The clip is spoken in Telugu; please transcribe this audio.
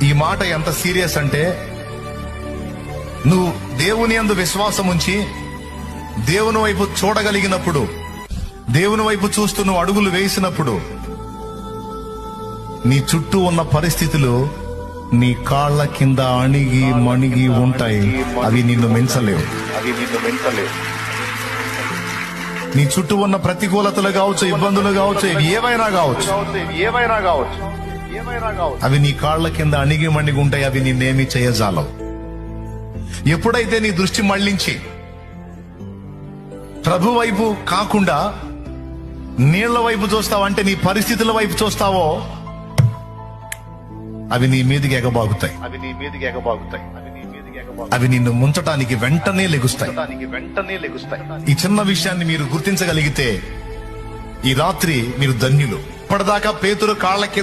ఈ మాట ఎంత సీరియస్ అంటే, నువ్వు దేవుని యందు విశ్వాసం ఉంచి దేవుని వైపు చూడగలిగినప్పుడు, దేవుని వైపు చూస్తూ నువ్వు అడుగులు వేసినప్పుడు, నీ చుట్టూ ఉన్న పరిస్థితులు నీ కాళ్ల కింద అణిగి మణిగి ఉంటాయి. అవి నిన్ను మించలేవు. నీ చుట్టూ ఉన్న ప్రతికూలతలు కావచ్చు, ఇబ్బందులు కావచ్చు, ఏవైనా కావచ్చు, అవి నీ కాళ్ల కింద అణిగి మణిగి ఉంటాయి. అవి నిన్నేమీ చేయజాలవు. ఎప్పుడైతే నీ దృష్టి మళ్లించి ప్రభు వైపు కాకుండా నీళ్ల వైపు చూస్తావు, అంటే నీ పరిస్థితుల వైపు చూస్తావో, అవి నీ మీదికి ఎగబాగుతాయి. అవి నిన్ను ముంచటానికి వెంటనే లెగుస్తాయి. ఈ చిన్న విషయాన్ని మీరు గుర్తించగలిగితే ఈ రాత్రి మీరు ధన్యులు. ఇప్పటిదాకా పేతురు కాళ్ల కింద